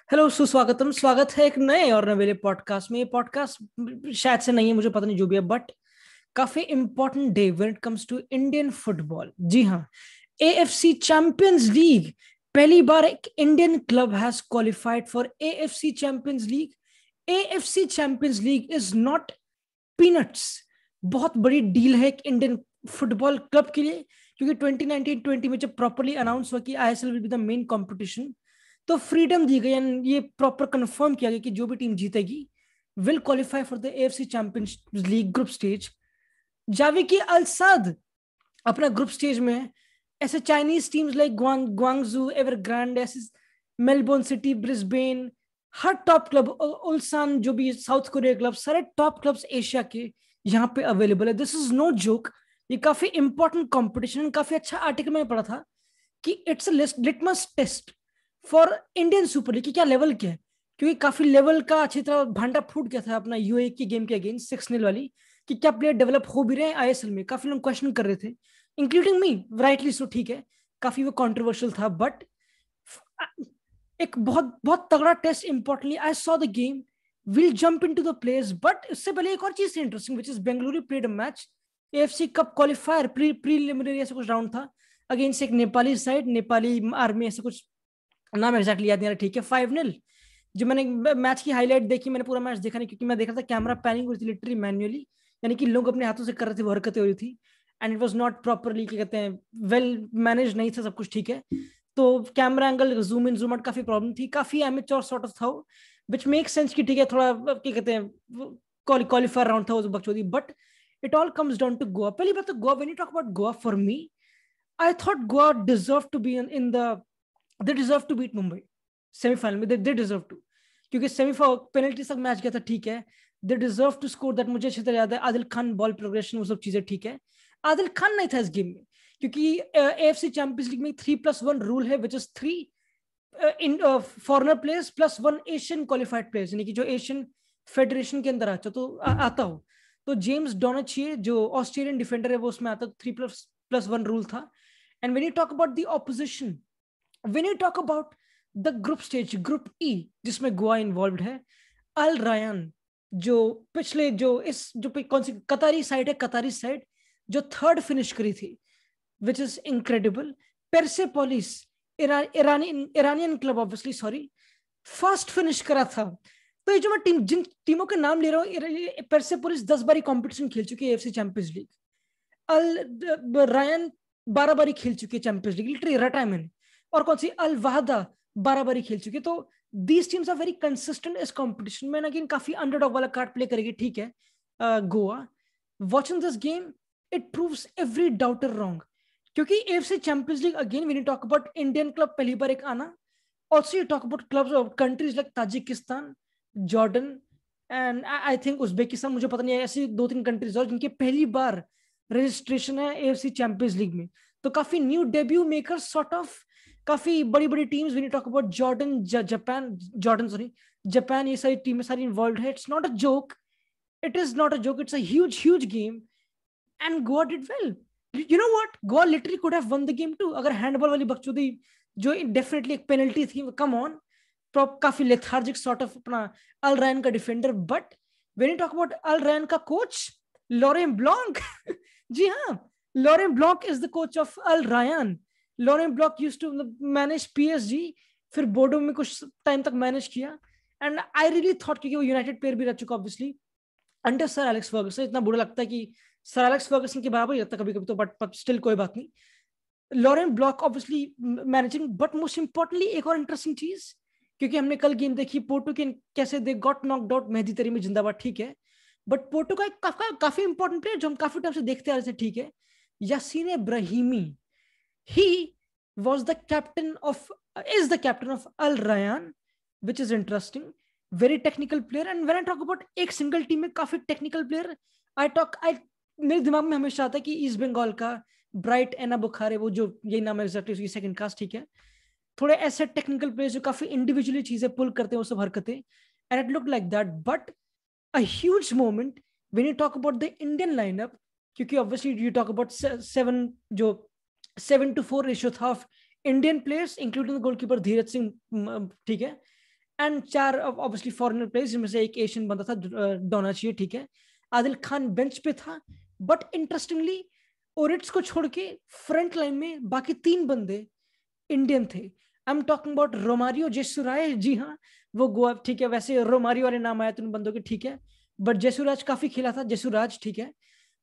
Hello, सुस्वागतम। स्वागत है एक नए और नवेले पॉडकास्ट में। ये पॉडकास्ट शायद से नहीं है, मुझे पता नहीं जो भी है, बट काफी important day when it comes to Indian football. जी हाँ, एएफसी चैंपियंस लीग। पहली बार एक Indian club has qualified for AFC champions League. AFC champions League is not peanuts. बहुत बड़ी डील है एक इंडियन फुटबॉल क्लब के लिए, क्योंकि 2019-20 में जब प्रॉपरली अनाउंस हुआ कि ISL will be the main competition, तो फ्रीडम दी गई एंड ये प्रॉपर कंफर्म किया गया कि जो भी टीम जीतेगी will qualify for the AFC champions league group stage. Xavi की अलसाद अपना ग्रुप स्टेज में है। ऐसे Chinese teams like Guangzhou, Evergrande, ऐसे मेलबोर्न सिटी, ब्रिस्बेन, हर टॉप क्लब, उल्सान जो भी साउथ कोरिया क्लब, सारे टॉप क्लब्स एशिया के यहाँ पे अवेलेबल है। This is no joke. ये काफी इंपॉर्टेंट कंपटीशन। काफी अच्छा आर्टिकल मैंने पढ़ा था कि it's litmus test for Indian Super League की क्या लेवल क्या है, क्योंकि काफी लेवल का अच्छी तरह भांडा फूट गया था अपना यूए की गेम के अगेंस्ट 6-0 वाली, कि क्या प्लेयर डेवलप हो भी रहे हैं आईएसएल में। काफी लोग क्वेश्चन कर रहे थे, इंक्लूडिंग मी, राइटली सो। ठीक है, काफी वो कंट्रोवर्शियल था, बट एक बहुत बहुत तगड़ा test. Importantly I saw the game, will jump into the players, but इससे पहले एक और चीज interesting, which is Bengaluru played a match, AFC cup qualifier preliminary ऐसा कुछ राउंड था अगेंस्ट एक नेपाली साइड, नेपाली आर्मी, ऐसा कुछ नाम एग्जैक्टली याद नहीं आ रहा। ठीक है, 5-0। जो मैंने मैच की हाईलाइट देखी, मैंने पूरा मैच देखा नहीं, क्योंकि मैं देख रहा था कैमरा पैनिंग हो रही थी लिटरली मैन्युअली, यानी कि लोग अपने हाथों से कर रहे थे, वो हरकतें हो रही थी, and it was not properly, क्या कहते हैं, वेल मैनेज नहीं था सब कुछ। ठीक है, तो camera angle, zoom in zoom out, काफी प्रॉब्लम थी, काफी एमेच्योर सॉर्ट ऑफ था, विच मेक सेंस कि ठीक है, थोड़ा क्या कहते हैं, क्वालिफायर राउंड था वो बकचोदी, but it all comes down to Goa. पहली बात तो Goa, when you talk about Goa, for me I thought Goa deserve to be in the, they deserve to beat Mumbai semifinal में। दे डिजर्व टू, क्योंकि सेमीफाइनल पेनल्टी तक match गया था। ठीक है, they deserve to score that. मुझे अच्छी तरह याद है, आदिल खान बॉल प्रोग्रेशन, वो सब चीजें। ठीक है, आदिल खान नहीं था इस गेम में, क्योंकि एएफसी चैंपियंस लीग में 3+1 रूल है, which is 3 in foreigner players +1 Asian qualified players, यानी कि जो एशियन फेडरेशन के अंदर आता हो। तो जेम्स डोनाचिए जो ऑस्ट्रेलियन डिफेंडर है, वो उसमें आता, 3+1 रूल था। And when you talk about the opposition, when you talk about the group stage, group ई, जिसमें गोवा इन्वॉल्व है, अल रायन, जो पिछले जो इस जो कौन सी कतारी साइड है, कतारी साइड जो थर्ड फिनिश करी थी, which is incredible. Persepolis, Iranian club obviously, sorry, first finish करा था। तो ये जो मैं जिन टीमों के नाम ले रहा हूँ, पेरसेपोलिस 10 बारी कंपटीशन खेल चुकी है एफसी चैंपियंस लीग। अल रायन 12 बारी खेल चुकी है चैंपियंस लीग, लिटरली रटा है मैंने। और कौन सी, अल वाहदा 12 बारी खेल चुकी है। तो these teams are very consistent इस कंपटीशन में। अगेन काफी अंडरडॉग वाला कार्ड प्ले करेगी। ठीक है, Goa, watching this game, it proves every doubter wrong, क्योंकि FC Champions League, again when you talk about Indian club, पहली बार एक आना। Also you talk about clubs of countries like Tajikistan, Jordan, and I think Uzbekistan, मुझे पता नहीं है, ऐसी 2-3 कंट्रीज और जिनकी पहली बार रजिस्ट्रेशन है एएफसी चैंपियंस लीग में। तो काफी new debut makers sort of, काफी बड़ी बड़ी teams, when you talk about Jordan, Jordan sorry, Japan, ये सारी टीमें सारी इन्वॉल्व है। It's not a joke, it is not a joke, it's a huge game, and Goa did well. You know what, Goa literally could have won the game too, अगर handball वाली बकचोदी, जो definitely एक पेनल्टी थी, कम ऑन, काफी lethargic sort of अपना Al Rayyan का defender. But when you talk about Al Rayyan का कोच, लॉरेन ब्लॉन्क, जी हाँ, Laurent Blanc is the coach of Al Rayyan. Laurent Blanc used to manage PSG, फिर Bordeaux में कुछ time तक manage किया, एंड आई रियली थॉट, क्योंकि वो यूनाइटेड प्लेयर भी रह चुका obviously under sir Alex Ferguson. इतना बुरा लगता है कि सर एलेक्स फर्गसन के बराबर ही लगता है कभी कभी तो, बट स्टिल कोई बात नहीं। Lauren block obviously managing, but most importantly एक और इंटरेस्टिंग चीज, क्योंकि हमने कल गेम देखी पोर्टो के, कैसे they got knocked out, Mehdi Taremi जिंदाबाद। ठीक है, बट पोर्टो का एक काफी इंपॉर्टेंट प्लेयर जो हम काफी टाइम से देखते आ रहे थे, ठीक है, यासीन इब्राहिमी, ही was the captain of is the captain of Al Rayyan, which is interesting. Very technical player, and when I talk about एक सिंगल टीम में काफी टेक्निकल प्लेयर, I मेरे दिमाग में हमेशा आता है कि ईस्ट बंगाल का ब्राइट एना बुखारे, वो जो यही नाम है एग्जैक्टली उसकी, सेकंड कास्ट। ठीक है, थोड़े ऐसे टेक्निकल प्लेयर्स जो काफी इंडिविजुअली चीजें पुल करते हैं, वो सब हरकतें, and it look like that. But a huge moment when you talk about the Indian lineup, क्योंकि obviously you talk about 7-4 ratio था of Indian players, including goalkeeper Dheeraj Singh. ठीक है, एंड 4 ऑब्वियसली फॉरेनर प्लेयर्स, जिनमें से एक एशियन बंदा था, डोनाचियो, ठीक है। आदिल खान बेंच पे था, बट इंटरेस्टिंगली ओरिट्स को छोड़ के फ्रंट लाइन में बाकी 3 बंदे इंडियन थे। I am talking about Romario Jesuraj, जी हाँ वो गोवा, ठीक है। वैसे रोमारियो वाले नाम आया उन बंदों के, ठीक है, बट जेसुराज काफी खेला था, जेसुराज, ठीक है।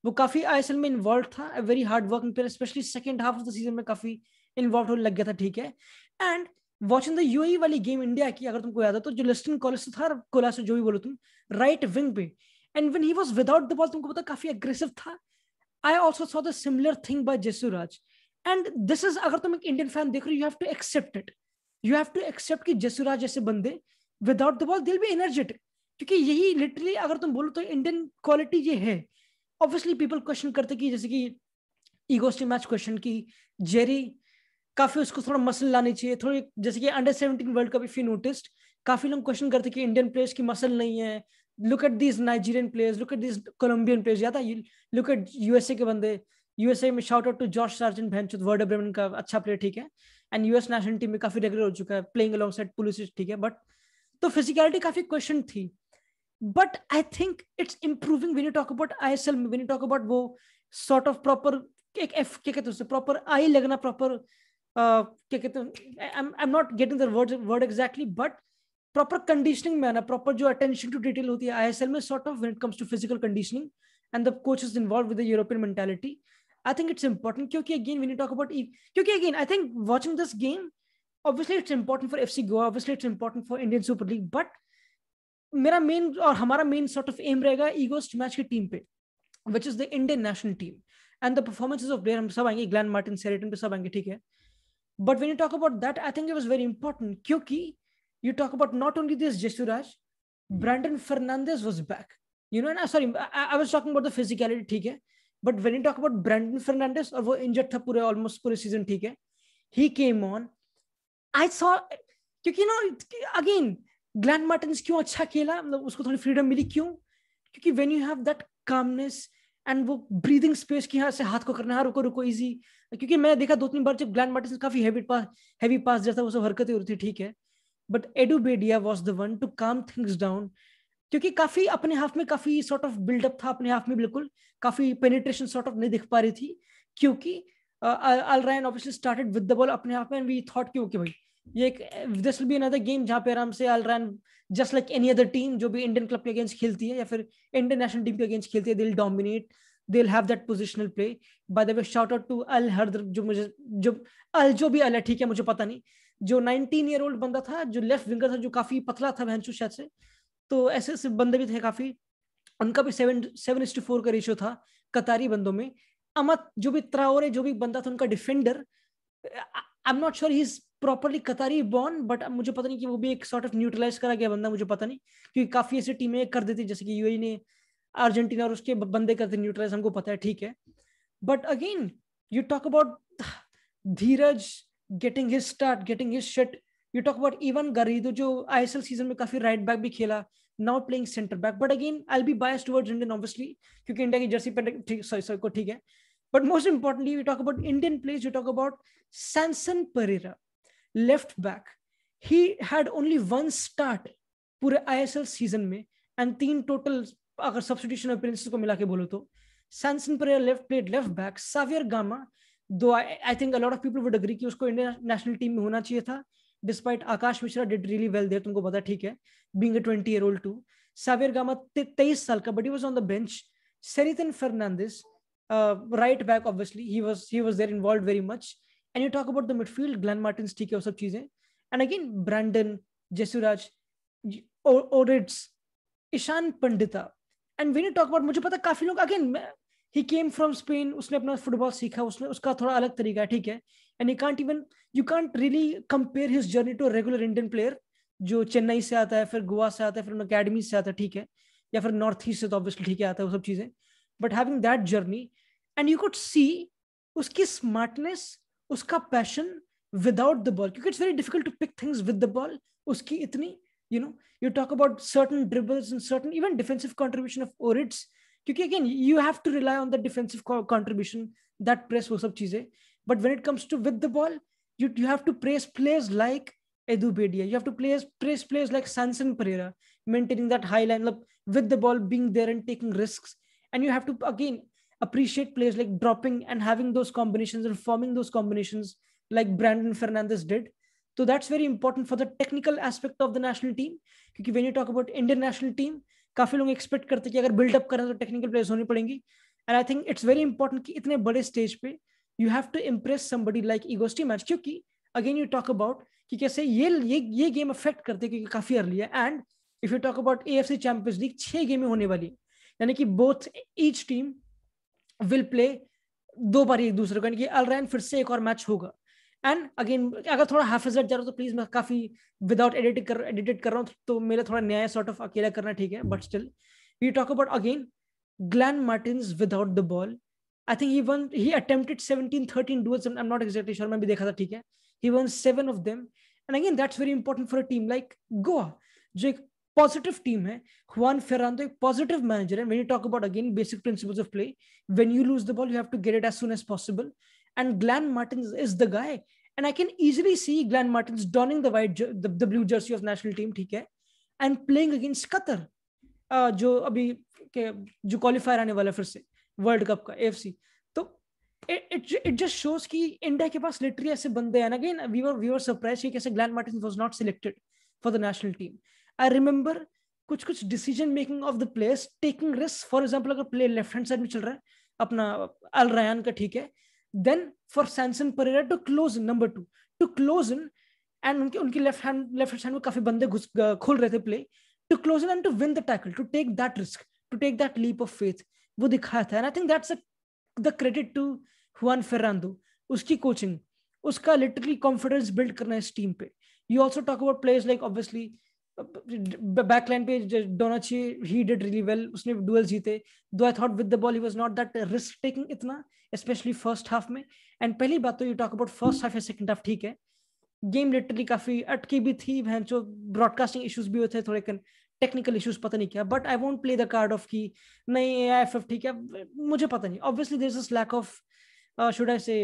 वो काफी आईएसएल में इन्वॉल्व था, very hard working player, specially second half of the season में काफी इन्वॉल्व होने लग गया था, ठीक है। एंड वॉचिंग द यूएई वाली गेम इंडिया की, अगर तुमको याद है तो, जो लिस्टन कॉलेज था, कोलासो जो भी बोलो तुम, राइट विंग पे, and when he was without the ball, तुमको पता काफी एग्रेसिव था। I also saw the similar thing by Jesuraj. And this is, अगर तुम एक इंडियन फैन देख रहे हो, you have to accept it, you have to accept कि जेसुराज जैसे बंदे without the ball will be energetic, क्योंकि यही लिटरली अगर तुम बोलो तो इंडियन क्वालिटी ये है। ऑब्वियसली पीपल क्वेश्चन करते कि जैसे कि ईगोस्टी मैच क्वेश्चन की, जेरी काफी उसको थोड़ा मसल लानी चाहिए थोड़ी, जैसे कि under 17 world cup if you noticed, काफी लोग क्वेश्चन करते कि इंडियन प्लेयर्स की मसल नहीं है, look at these Nigerian players, look at these Colombian players, या था लुक एट यूएसए के बंदे। यूएसए में shout out to Josh Sargent, भैंचोद वर्डर ब्रेमेन का अच्छा प्लेयर, ठीक है, एंड यूएस नेशनल टीम में काफी रेगुलर हो चुका है, प्लेइंग अलोंगसाइड पुलिसिच, ठीक है। बट तो फिजिकलिटी काफी क्वेश्चन थी, but I think it's improving when you talk about ISL में, व्हेन यू टॉक अबाउट वो सॉर्ट ऑफ प्रॉपर एक एफ क्या कहते हैं प्रॉपर आई लगना, प्रॉपर क्या कहते हैं, आई am not getting the word exactly, but proper conditioning में आना, प्रॉपर जो अटेंशन टू डिटेल होती है आईएसएल में, sort of when it comes to physical conditioning and the coaches involve with the European mentality. I think it's important, क्योंकि again when you talk about, क्योंकि again I think watching this game, obviously it's important for FC Goa, obviously it's important for Indian Super League, but मेरा main और हमारा main sort of M रहेगा ईगोस्ट match की team पे, which is the Indian national team and the performances of player. हम सब आएंगे, Glenn Martin, Sheraton पे सब आएंगे, ठीक है। But when you talk about that, I think it was very important, क्योंकि you talk about not only this Jesuraj, Brandon Fernandes was back, you know, ना sorry I was talking about the physicality, ठीक है, but when you talk about Brandon Fernandes, और वो injured था पूरे almost पूरे season, ठीक है, ही केम ऑन, आई सॉ, क्योंकि ना अगेन ग्लैन मार्टिन्स क्यों अच्छा खेला, मतलब उसको थोड़ी फ्रीडम मिली, क्यों, क्योंकि when you have that calmness and वो ब्रीदिंग स्पेस की, यहाँ से हाथ को करना, हाँ रुको रुको इजी, क्योंकि मैं देखा 2-3 बार जब ग्लैन मार्टिन्स काफी हैवी पास जैसा वो सब हरकतें हो रही थी, ठीक है, बट एडू बेडिया वाज द वन टू काम थिंग्स डाउन, क्योंकि काफी अपने हाफ में काफी सॉर्ट ऑफ बिल्डअप था, अपने हाफ में बिल्कुल काफी पेनिट्रेशन सॉर्ट ऑफ नहीं दिख पा रही थी, क्योंकि Al Rayyan obviously started with the ball अपने हाफ में, एंड वी थॉट कि ओके भाई ये this will be another game जहां पे आराम से Al Rayyan, just like any other team जो भी इंडियन क्लब के अगेंस्ट खेलती है या फिर इंडियन नेशनल टीम के अगेंस्ट खेलती है, they will dominate, they will have that positional play. By the way shout out to Al हर्दर, जो भी अल है, ठीक है, मुझे पता नहीं, जो 19-year-old बंदा था, जो लेफ्ट विंगर था, जो काफी पतला था भैंसू शायद से, तो ऐसे ऐसे बंदे भी थे काफी, उनका भी 7:4 का रेशियो था कतारी बंदों में। अमत जो भी त्राओरे जो भी बंदा था उनका defender, I am not sure he is properly Katari born, but मुझे पता नहीं कि वो भी एक सॉर्ट ऑफ न्यूट्रलाइज करा गया बंदा, मुझे पता नहीं, क्योंकि काफी ऐसी टीमें कर देती, जैसे कि यूएई ने अर्जेंटीना और उसके बंदे करते न्यूट्रलाइज, हमको पता है, ठीक है। But again you talk about Dheeraj getting his start, getting his shot, you talk about even Garrido जो आईएसएल सीजन में काफी राइट बैक भी खेला, now playing center back, but again I'll be biased towards Indian obviously क्योंकि India की Jersey पे ठीक है, but most importantly we talk about Indian players, you talk about Sanson Pereira, left back, he had only one start पूरे ISL season में and 3 total अगर substitution appearances को मिला के बोलो तो Sanson Pereira played left back, Xavier Gama, though I think a lot of people would agree कि उसको इंडियन नेशनल टीम में होना चाहिए था, despite Akash Mishra did really well there, तुमको पता, ठीक है, being a 20-year-old too. Xavier Gama 23 साल का, but he was on the bench. Sheridan Fernandez, right back, obviously he was there involved very much. And you talk about the midfield, Glenn Martins, ठीक है, वो सब चीजें, and again Brandon, Jesuraj, Oritz, Ishan Pandita, and when you talk about, मुझे पता काफी लोग, again he came from Spain, उसने अपना फुटबॉल सीखा, उसका थोड़ा अलग तरीका है, ठीक है, and you can't really compare his journey to a regular Indian player जो चेन्नई से आता है, फिर गोवा से आता है, फिर अकेडमी से आता है, ठीक है, या फिर नॉर्थ ईस्ट से, तो ऑब्वियसली ठीक है आता है वो सब चीजें, but having that journey and you could see उसकी स्मार्टनेस, उसका पैशन विदाउट द बॉल, क्योंकि it's very difficult to pick things with the ball, उसकी इतनी you talk about certain dribbles and certain even defensive contribution of Oritz, क्योंकि again you have to rely on the defensive contribution, that press, वो सब चीजें, but when it comes to with the ball you have to praise players like Edu Bedia. You have to praise players like Sanson Pereira, maintaining that high line with the ball, being there and taking risks. And you have to again appreciate players like dropping and having those combinations and forming those combinations like Brandon Fernandez did. So that's very important for the technical aspect of the national team. Because when you talk about Indian national team, काफी लोग expect करते हैं कि अगर buildup करें तो technical players होनी पड़ेंगी. And I think it's very important कि इतने बड़े स्टेज पे you have to impress somebody like Igor Stimac, क्योंकि अगेन यू टॉक अबाउट कि कैसे ये गेम अफेक्ट करते हैं क्योंकि काफी अर्ली है. And if you talk about AFC Champions league 6 गेमें होने वाली है, यानी कि both each team will play 2 बार एक दूसरे को, यानी कि अल रैन फिर से एक और मैच होगा. एंड अगेन अगर थोड़ा हाफिजत जा रहा हो तो प्लीज मैं काफी विदाउट एडिटेड कर रहा हूँ तो मेरा थोड़ा न्याय सॉर्ट ऑफ अकेला करना ठीक है. But still we talk about again Glenn Martins without the ball. I think he attempted 17-13 duels. I'm not exactly sure. मैं भी देखा था, ठीक है. He won 7 of them. And again, that's very important for a team like Goa, जो एक positive team है. Juan Ferrando एक positive manager है. When you talk about again basic principles of play, when you lose the ball, you have to get it as soon as possible. And Glenn Martins is the guy. And I can easily see Glenn Martins donning the blue jersey of national team, ठीक है, and playing against Qatar. जो अभी जो qualifier आने वाला फिर से world cup का AFC. तो इट जस्ट शोज कि इंडिया के पास लिटरली ऐसे बंदे हैं. अगेन वी वर सरप्राइज्ड कि कैसे Glan Martins was not selected for the national team. I remember कुछ decision making of the players, taking risk. For example अगर प्ले लेफ्ट हैंड साइड में चल रहा है अपना अल रयान का, ठीक है, then for Samson Pereira to close in number 2 to close in, and उनकी लेफ्ट हैंड में काफी बंदे खुल रहे थे play, to close in and to win the tackle, to take that risk, to take that leap of faith, वो दिखाया था. And I think that's the credit to Juan Ferrando, उसकी coaching, उसका literally confidence build करना इस team पे. You also talk about players like obviously backline पे Donachi, he did really well, उसने duels जीते. Though I thought with the ball he was not that risk taking इतना, especially first half में. And पहली बात तो you talk about first half या second half, ठीक है, गेम लिटरली काफी अटकी भी थी, जो ब्रॉडकास्टिंग इश्यूज भी होते हैं, थोड़े टेक्निकल इश्यूज, पता नहीं क्या. But I won't play the card of की नहीं AIFF ठीक है, मुझे पता नहीं. Obviously there is this lack of should I say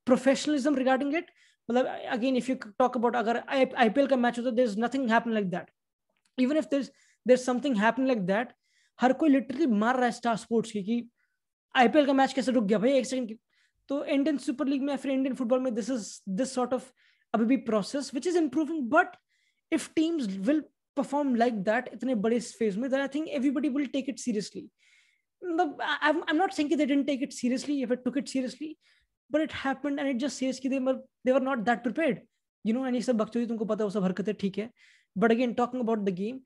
professionalism regarding it. मतलब again if you talk about अगर IPL का मैच होता है, there is nothing happening like that. Even if there is something happening like that, हर कोई literally मार रहा है स्टार स्पोर्ट्स की कि IPL का मैच कैसे रुक गया भाई एक सेकंड की. तो इंडियन सुपर लीग में फिर इंडियन फुटबॉल में दिस सॉर्ट ऑफ अभी भी process which is improving. But if teams will perform like that इतने बड़े फेज में, then I think everybody will take it seriously. I'm not saying they didn't take it seriously if it took it seriously, but it happened and it just says कि they were not that prepared, you know. and ये सब बकचोदी तुमको पता है, वो सब हरकतें, ठीक है. But again, talking about the game,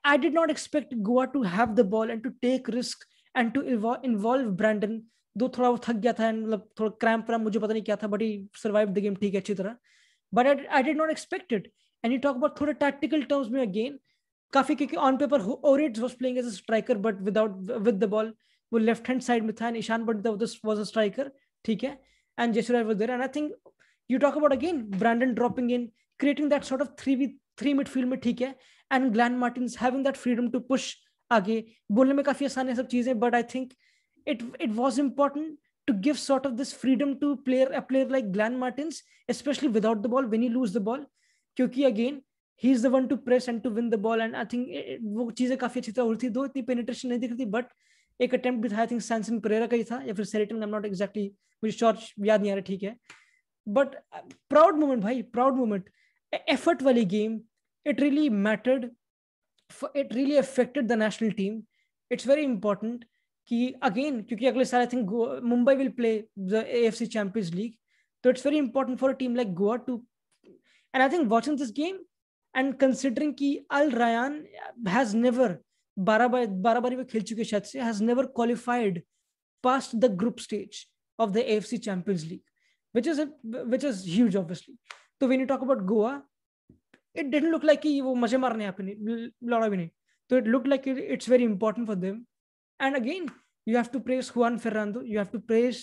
I did not expect Goa to have the ball and to take risk and to involve Brandon. दो थोड़ा वो थक गया था, मतलब थोड़ा क्रैम्प मुझे पता नहीं क्या था, but he survive the game, ठीक है, अच्छी तरह. But I did not expect it. And you talk about थोड़े tactical terms में again, काफी, क्योंकि on paper Oreds was playing as a striker but with the ball, वो left hand side में था, and Ishan Bhatt was a striker, ठीक है, and Jeshwar was there. And I think you talk about again Brandon dropping in, creating that sort of 3v3 midfield में, ठीक है, and Glenn Martins having that freedom to push आगे. बोलने में काफी आसान है सब चीजें, but I think it was important to give sort of this freedom to a player like Glenn Martins, especially without the ball when you lose the ball, क्योंकि again he is the one to press and to win the ball. And I think वो चीजें काफी अच्छी तरह हो रही थी. दो इतनी पेनिट्रेशन नहीं दिख रही थी, बट एक अटेम्प्ट भी था, आई थिंक सैमसन परेरा का ही था या फिर सेरेटन, आई एम नॉट एग्जैक्टली, मुझे शॉर्ट याद नहीं आ रहा, ठीक है. बट प्राउड मोमेंट भाई, प्राउड मोमेंट, एफर्ट वाली game. It really mattered, it really affected the national team. It's very important कि अगेन, क्योंकि अगले साल I think Mumbai will play the AFC Champions League, तो it's very important for a team like Goa too. And I think watching this game and considering कि अल Ryan has never 12 बारी वो खेल चुके शायद से, has never qualified past the group stage of the AFC Champions league, which is huge obviously. तो when you talk about Goa, it didn't look like कि वो मजे मारने यहाँ पे नहीं, लड़ा भी नहीं. तो it looked like it's very important for them. And again, you have to praise Juan Ferrando. You have to praise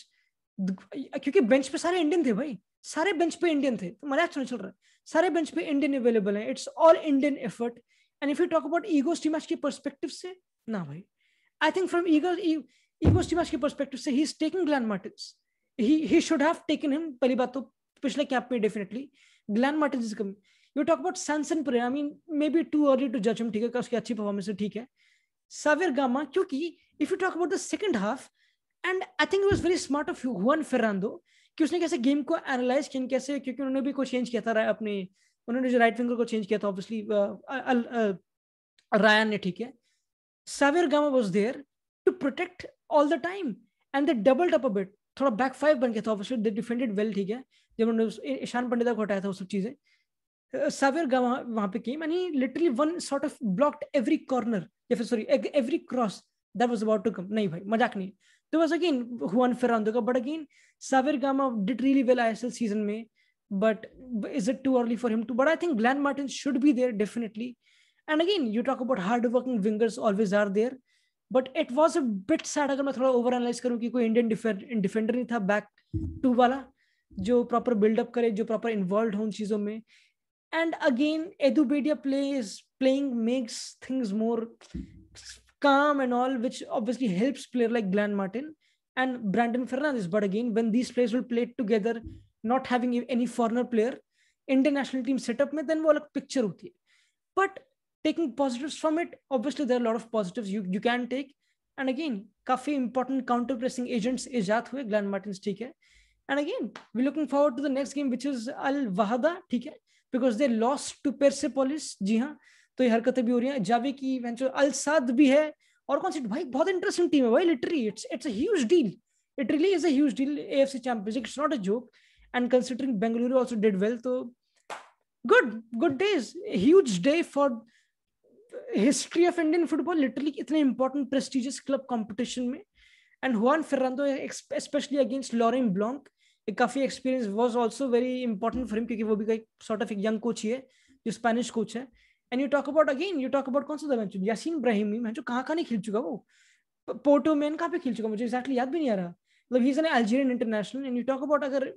क्योंकि बेंच पे सारे इंडियन थे भाई, सारे बेंच पे इंडियन थे. तो मैच नहीं चल रहा है, सारे बेंच पे इंडियन अवेलेबल हैं. It's all Indian effort. And if you talk about Igor Stimac के पर्सपेक्टिव से, ना भाई, I think from Igor Stimac के पर्सपेक्टिव से ही is taking Glan Martins. he should have taken him. पहली बात तो पिछले कैंप में definitely, Glenn Martins is coming. You talk about Samson Pereira, I mean maybe too early to जज हिम, ठीक है, उसकी अच्छी परफॉर्मेंस है, ठीक है. साविर गामा, क्योंकि if you talk about the second half, and I think it was very smart of Juan Fernando कि उसने कैसे गेम को एनालाइज किया, कैसे, क्योंकि उन्होंने भी कुछ चेंज किया था अपने, उन्होंने जो राइट विंगर को चेंज किया था ऑब्वियसली रायन ने, ठीक है. Xavier Gama was there to protect all the time and they doubled up a bit, थोड़ा बैक फाइव बन गया था ऑब्वियसली, दे डिफेंडेड वेल, ठीक है, जब उन्होंने ईशान पंडिता को हटाया था वो सब चीजें. साविर गामा वहां पे came and he literally one sort of blocked every corner, या फिर sorry every cross that was about to come. नहीं भाई मजाक नहीं. तो बस अगेन हुआन फर्नांडो का, but again Xavier Gama did really well ISL season में, but is it too early for him to? But I think Glenn Martin should be there definitely. And again, you talk about hard-working wingers always are there, but it was a bit sad अगर मैं थोड़ा over analyse करूं कि कोई Indian defender नहीं था back to वाला जो प्रॉपर बिल्डअप करे, जो प्रॉपर इन्वॉल्व हो उन चीजों में. And again, Edubedia playing makes things more calm and all, which obviously helps player like Glenn Martin and Brandon Fernandes. But again, when these players will play together, not having any foreigner player, Indian national team setup में, then वो अलग picture होती है. But taking positives from it, obviously there are a lot of positives you can take. And again, काफी important counter pressing agents इजाद हुए Glenn Martins, ठीक है. And again, we're looking forward to the next game, which is Al Wahda, ठीक है, because they lost to Persepolis. जी हाँ, तो ये हरकतें भी हो रही हैं. जावे की अल साद भी है, और कौन सी भाई बहुत इंटरेस्टिंग टीम है भाई, literally it's a huge deal. It really is a huge deal. AFC Champions League, it's not a joke. And considering Bengaluru also did well, so good days. A huge day for history of Indian football. Literally, इतने important prestigious club competition में. And Juan Fernando, especially against Laurent Blanc, एक काफी experience was also very important for him, क्योंकि वो भी एक sort of एक young coach ही है, जो Spanish coach है. And you talk about कौन सा था मैच, यासीन इब्राहिमी मैच जो कहाँ नहीं खेल चुका वो, पोर्टो में कहाँ पे खेल चुका, मुझे exactly याद भी नहीं आ रहा. मतलब he's an Algerian international. And you talk about अगर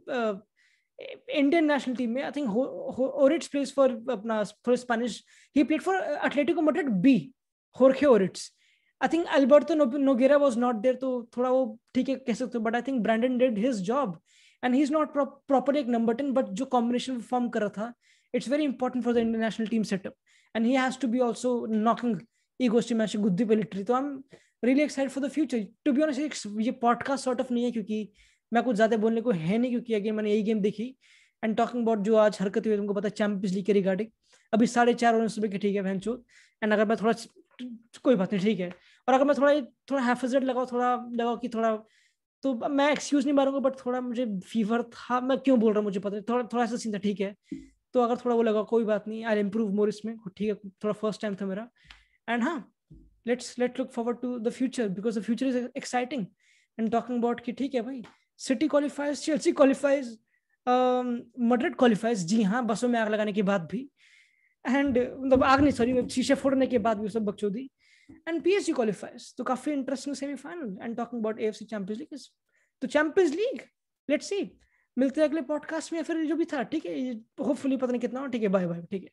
Indian national team में, I think Oritz plays for Spanish. He played for Atletico Madrid B. Jorge Oritz. I think Alberto Nogueira was not there, तो थोड़ा वो ठीक है कह सकते हो. But I think Brandon did his job, and he's not properly एक number 10, but जो combination form कर रहा था, it's very important for the Indian national team setup, and he has to be also knocking egos to match गुद्दी पे literally. तो I'm really excited for the future. To be honest, ये podcast sort of नहीं है, क्योंकि मैं कुछ ज्यादा बोलने को है नहीं, क्योंकि अगेन मैंने यही गेम देखी. एंड टॉकिंग अबाउट जो आज हरकत हुई, तुमको पता है चैंपियंस लीग के रिगार्डिंग, अभी 4:30 होने सुबह के, ठीक है भैंचो. एंड अगर मैं थोड़ा, कोई बात नहीं, ठीक है, और अगर मैं थोड़ा हैफेजर्ड लगाओ कि थोड़ा, तो मैं एक्सक्यूज नहीं मारूंगा, बट थोड़ा मुझे फीवर था, मैं क्यों बोल रहा हूँ मुझे पता नहीं, थोड़ा सा सीन था, ठीक है. तो अगर थोड़ा वो लगा, कोई बात नहीं, आई इम्प्रूव मोर इसमें, ठीक है, थोड़ा फर्स्ट टाइम था मेरा. एंड हाँ, let's look forward to the future, because the future is exciting. And talking about कि ठीक है भाई, City qualifies, Chelsea qualifies, Madrid qualifies, जी हाँ, बसों में आग लगाने के बाद भी, एंड मतलब आग नहीं, सॉरी, शीशे फोड़ने के बाद भी सब बकचोदी. एंड पीएसजी क्वालिफाइज, तो काफी interesting semifinal. And talking about AFC champions League, तो चैंपियंस लीग, लेट्स सी, मिलते हैं अगले पॉडकास्ट में, या फिर जो भी था, ठीक है, होपफुली पता नहीं कितना हो, ठीक है, बाय बाय, ठीक है.